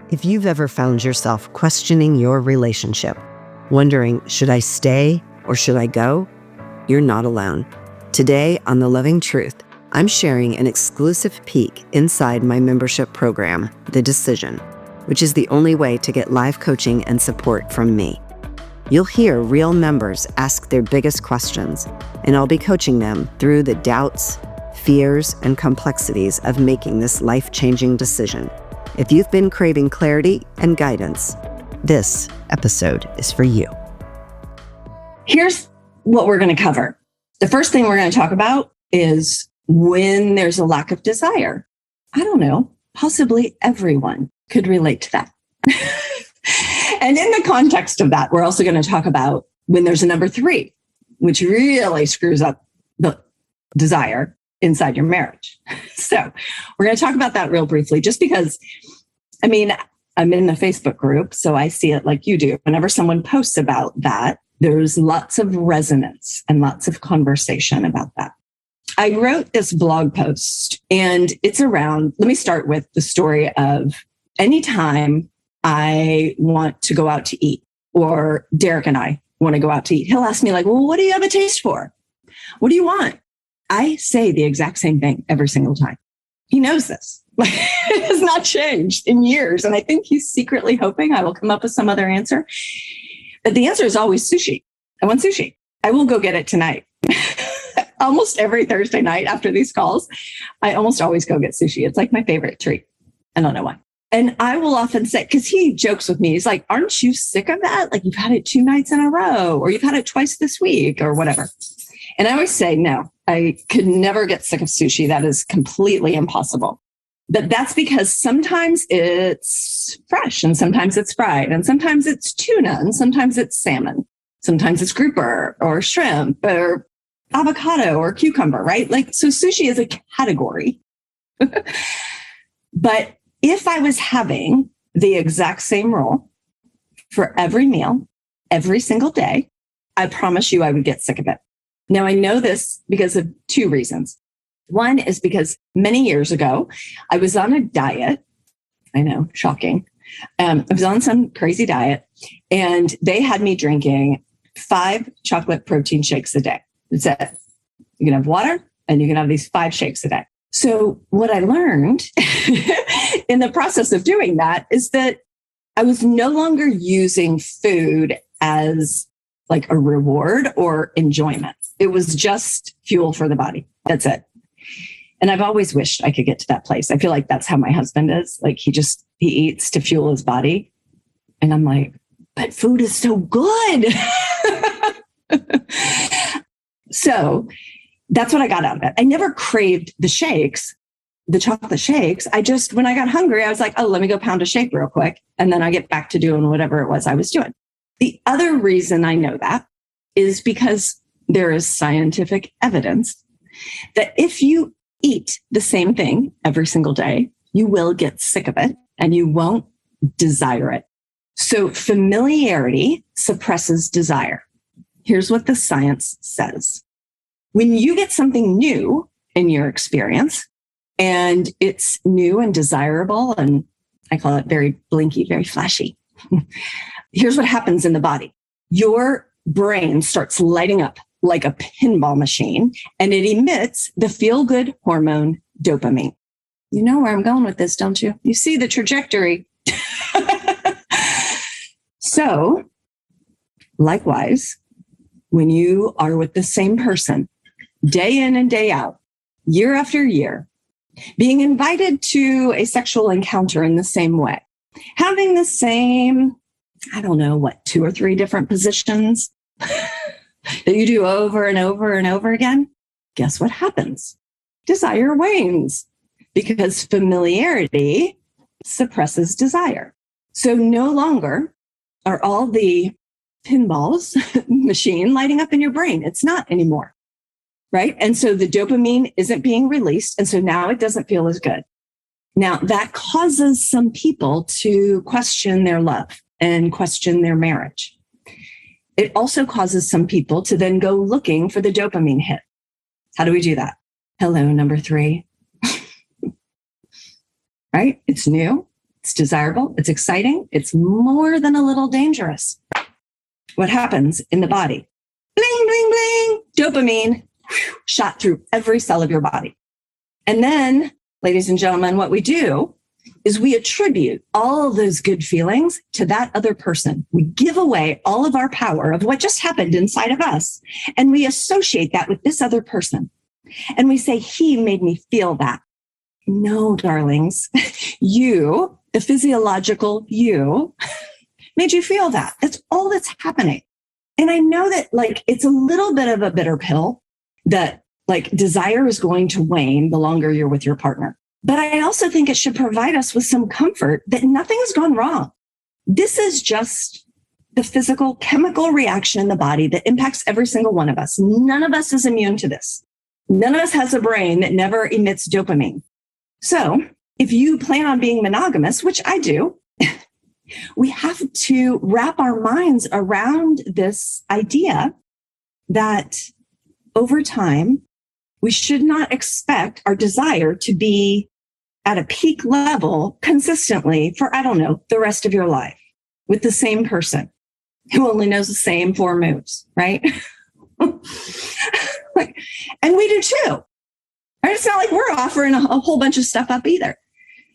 If you've ever found yourself questioning your relationship, wondering, should I stay or should I go? You're not alone. Today on The Loving Truth, I'm sharing an exclusive peek inside my membership program, The Decision, which is the only way to get live coaching and support from me. You'll hear real members ask their biggest questions, and I'll be coaching them through the doubts, fears, and complexities of making this life-changing decision. If you've been craving clarity and guidance, this episode is for you. Here's what we're going to cover. The first thing we're going to talk about is when there's a lack of desire. I don't know, possibly everyone could relate to that. And in the context of that, we're also going to talk about when there's a number 3, which really screws up the desire inside your marriage. So we're going to talk about that real briefly, just because, I'm in the Facebook group, so I see it like you do. Whenever someone posts about that, there's lots of resonance and lots of conversation about that. I wrote this blog post, and it's around, let me start with the story of anytime I want to go out to eat, or Derek and I want to go out to eat, he'll ask me like, well, what do you have a taste for? What do you want? I say the exact same thing every single time. He knows this. It has not changed in years. And I think he's secretly hoping I will come up with some other answer. But the answer is always sushi. I want sushi. I will go get it tonight. Almost every Thursday night after these calls, I almost always go get sushi. It's like my favorite treat. I don't know why. And I will often say, because he jokes with me, he's like, aren't you sick of that? Like, you've had it 2 nights in a row, or you've had it twice this week, or whatever. And I always say, no, I could never get sick of sushi. That is completely impossible. But that's because sometimes it's fresh, and sometimes it's fried, and sometimes it's tuna, and sometimes it's salmon. Sometimes it's grouper or shrimp or avocado or cucumber, right? Like, so sushi is a category. But if I was having the exact same roll for every meal, every single day, I promise you I would get sick of it. Now, I know this because of 2 reasons. One is because many years ago, I was on a diet. I know, shocking. I was on some crazy diet, and they had me drinking 5 chocolate protein shakes a day. That's it. You can have water, and you can have these 5 shakes a day. So what I learned in the process of doing that is that I was no longer using food as like a reward or enjoyment. It was just fuel for the body. That's it. And I've always wished I could get to that place. I feel like that's how my husband is. Like, he eats to fuel his body. And I'm like, but food is so good. So that's what I got out of it. I never craved the shakes, the chocolate shakes. When I got hungry, I was like, oh, let me go pound a shake real quick. And then I get back to doing whatever it was I was doing. The other reason I know that is because there is scientific evidence that if you eat the same thing every single day, you will get sick of it and you won't desire it. So familiarity suppresses desire. Here's what the science says. When you get something new in your experience, and it's new and desirable, and I call it very blinky, very flashy, here's what happens in the body. Your brain starts lighting up like a pinball machine, and it emits the feel-good hormone dopamine. You know where I'm going with this, don't you? You see the trajectory. So, likewise, when you are with the same person, day in and day out, year after year, being invited to a sexual encounter in the same way, having the same, 2 or 3 different positions that you do over and over and over again, guess what happens? Desire wanes, because familiarity suppresses desire. So no longer are all the pinballs machine lighting up in your brain. It's not anymore, right? And so the dopamine isn't being released. And so now it doesn't feel as good. Now that causes some people to question their love and question their marriage. It also causes some people to then go looking for the dopamine hit. How do we do that? Hello, number 3. Right? It's new. It's desirable. It's exciting. It's more than a little dangerous. What happens in the body? Bling, bling, bling. Dopamine shot through every cell of your body. And then, ladies and gentlemen, what we do is we attribute all of those good feelings to that other person. We give away all of our power of what just happened inside of us, and we associate that with this other person. And we say, he made me feel that. No, darlings, you, the physiological you, made you feel that. That's all that's happening. And I know that it's a little bit of a bitter pill that desire is going to wane the longer you're with your partner. But I also think it should provide us with some comfort that nothing has gone wrong. This is just the physical chemical reaction in the body that impacts every single one of us. None of us is immune to this. None of us has a brain that never emits dopamine. So if you plan on being monogamous, which I do, we have to wrap our minds around this idea that over time, we should not expect our desire to be at a peak level consistently for, the rest of your life with the same person who only knows the same 4 moves, right? And we do too. Right? It's not like we're offering a whole bunch of stuff up either.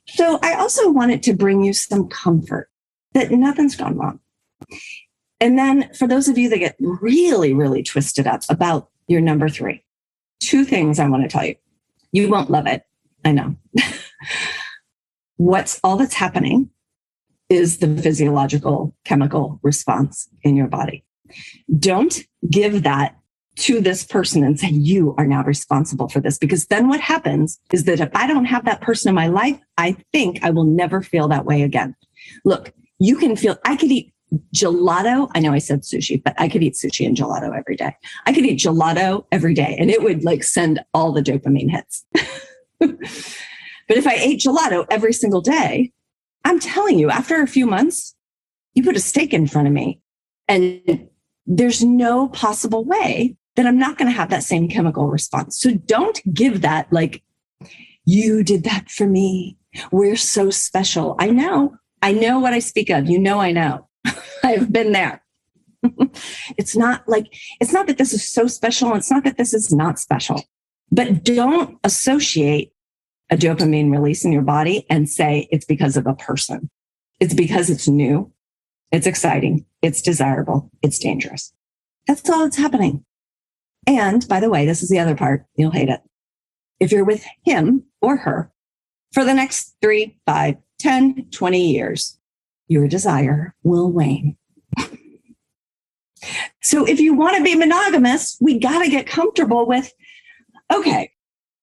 So I also wanted to bring you some comfort that nothing's gone wrong. And then for those of you that get really, really twisted up about your number 3, 2 things I want to tell you. You won't love it. I know. All that's happening is the physiological chemical response in your body. Don't give that to this person and say, you are now responsible for this. Because then what happens is that if I don't have that person in my life, I think I will never feel that way again. Look, I could eat gelato. I know I said sushi, but I could eat sushi and gelato every day. I could eat gelato every day and it would send all the dopamine hits. But if I ate gelato every single day, I'm telling you, after a few months, you put a steak in front of me and there's no possible way that I'm not going to have that same chemical response. So don't give that you did that for me. We're so special. I know what I speak of. I know. I've been there. It's not that this is so special. It's not that this is not special, but don't associate a dopamine release in your body and say it's because of a person. It's because it's new. It's exciting. It's desirable. It's dangerous. That's all that's happening. And by the way, this is the other part. You'll hate it. If you're with him or her for the next 3, 5, 10, 20 years, your desire will wane. So if you want to be monogamous, we got to get comfortable with, okay,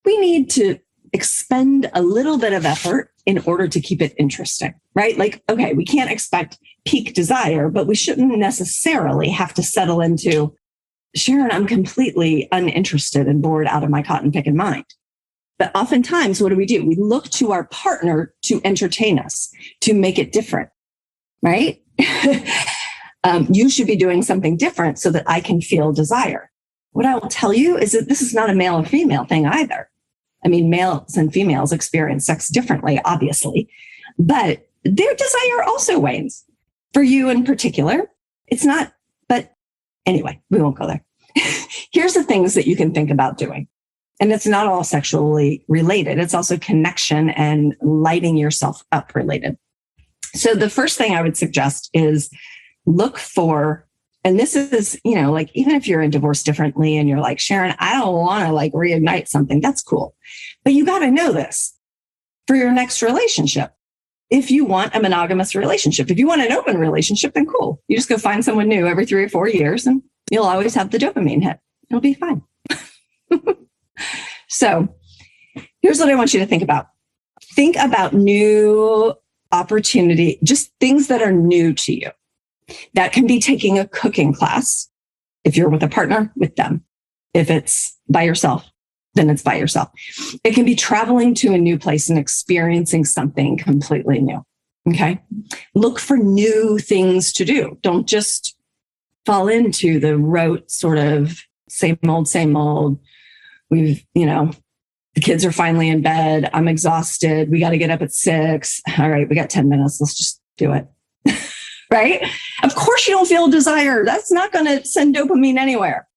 we need to expend a little bit of effort in order to keep it interesting, right? Okay, we can't expect peak desire, but we shouldn't necessarily have to settle into, Sharon, I'm completely uninterested and bored out of my cotton picking mind. But oftentimes, what do? We look to our partner to entertain us, to make it different, right? You should be doing something different so that I can feel desire. What I will tell you is that this is not a male or female thing either. I mean, males and females experience sex differently, obviously, but their desire also wanes. For you in particular, it's not, but anyway, we won't go there. Here's the things that you can think about doing. And it's not all sexually related. It's also connection and lighting yourself up related. So the first thing I would suggest is look for, and this is, even if you're in divorce differently and you're like, Sharon, I don't want to reignite something. That's cool. But you got to know this for your next relationship. If you want a monogamous relationship, if you want an open relationship, then cool. You just go find someone new every 3 or 4 years and you'll always have the dopamine hit. It'll be fine. So here's what I want you to think about. Think about new opportunity, just things that are new to you. That can be taking a cooking class. If you're with a partner, with them. If it's by yourself, then it's by yourself. It can be traveling to a new place and experiencing something completely new. Okay. Look for new things to do. Don't just fall into the rote sort of same old. We've, The kids are finally in bed. I'm exhausted. We got to get up at 6. All right, we got 10 minutes. Let's just do it. Right? Of course you don't feel desire. That's not going to send dopamine anywhere.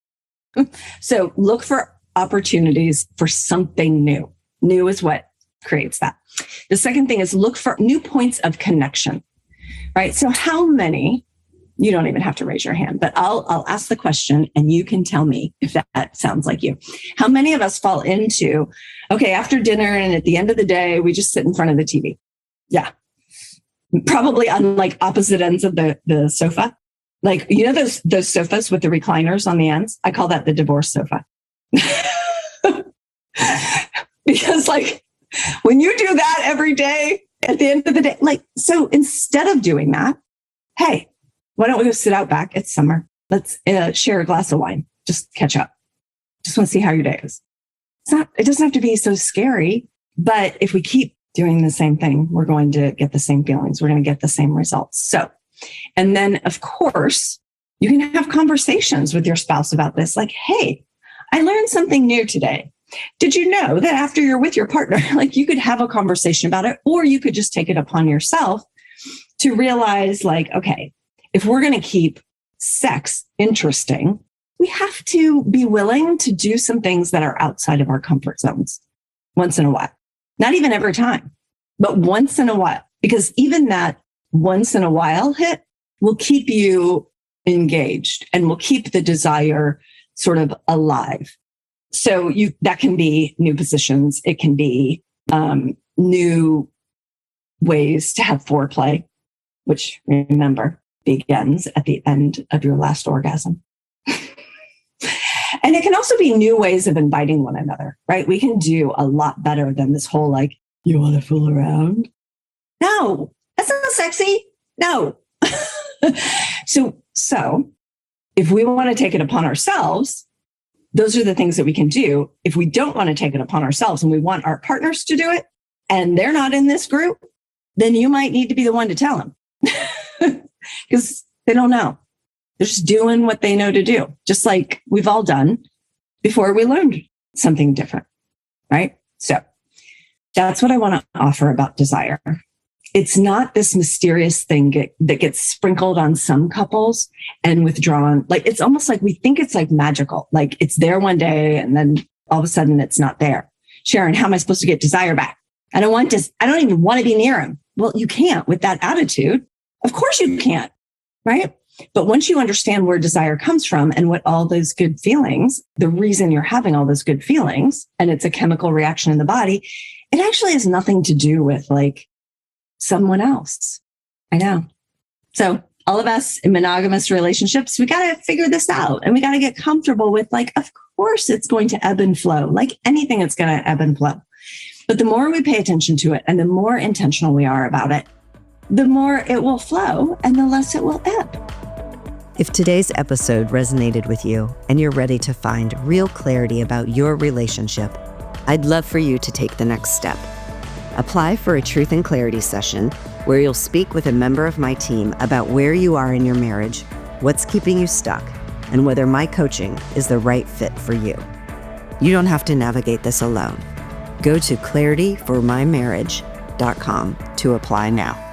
So look for opportunities for something new. New is what creates that. The second thing is look for new points of connection, right? So how many, you don't even have to raise your hand, but I'll ask the question and you can tell me if that sounds like you. How many of us fall into, okay, after dinner and at the end of the day, we just sit in front of the TV? Yeah. Probably on like opposite ends of the sofa. Like, you know, those sofas with the recliners on the ends? I call that the divorce sofa. Because like when you do that every day at the end of the day, like, so instead of doing that, hey, why don't we go sit out back? It's summer. Let's share a glass of wine. Just catch up. Just want to see how your day is. It doesn't have to be so scary, but if we keep doing the same thing, we're going to get the same feelings. We're going to get the same results. So, and then of course, you can have conversations with your spouse about this. Like, hey, I learned something new today. Did you know that after you're with your partner, like you could have a conversation about it, or you could just take it upon yourself to realize like, okay, if we're going to keep sex interesting, we have to be willing to do some things that are outside of our comfort zones once in a while. Not even every time, but once in a while, because even that once in a while hit will keep you engaged and will keep the desire sort of alive. So that can be new positions. It can be new ways to have foreplay, which remember begins at the end of your last orgasm. And it can also be new ways of inviting one another, right? We can do a lot better than this whole like, you want to fool around? No, that's not sexy. No. So if we want to take it upon ourselves, those are the things that we can do. If we don't want to take it upon ourselves and we want our partners to do it and they're not in this group, then you might need to be the one to tell them because they don't know. They're just doing what they know to do, just like we've all done before we learned something different, right? So that's what I want to offer about desire. It's not this mysterious thing that gets sprinkled on some couples and withdrawn. Like, it's almost like we think it's like magical. Like it's there one day and then all of a sudden it's not there. Sharon, how am I supposed to get desire back? I don't even want to be near him. Well, you can't with that attitude. Of course you can't, right? But once you understand where desire comes from and what all those good feelings, the reason you're having all those good feelings, and it's a chemical reaction in the body, it actually has nothing to do with like someone else. I know. So all of us in monogamous relationships, we got to figure this out and we got to get comfortable with like, of course it's going to ebb and flow. Like anything, it's going to ebb and flow. But the more we pay attention to it and the more intentional we are about it, the more it will flow and the less it will ebb. If today's episode resonated with you and you're ready to find real clarity about your relationship, I'd love for you to take the next step. Apply for a Truth and Clarity session where you'll speak with a member of my team about where you are in your marriage, what's keeping you stuck, and whether my coaching is the right fit for you. You don't have to navigate this alone. Go to clarityformymarriage.com to apply now.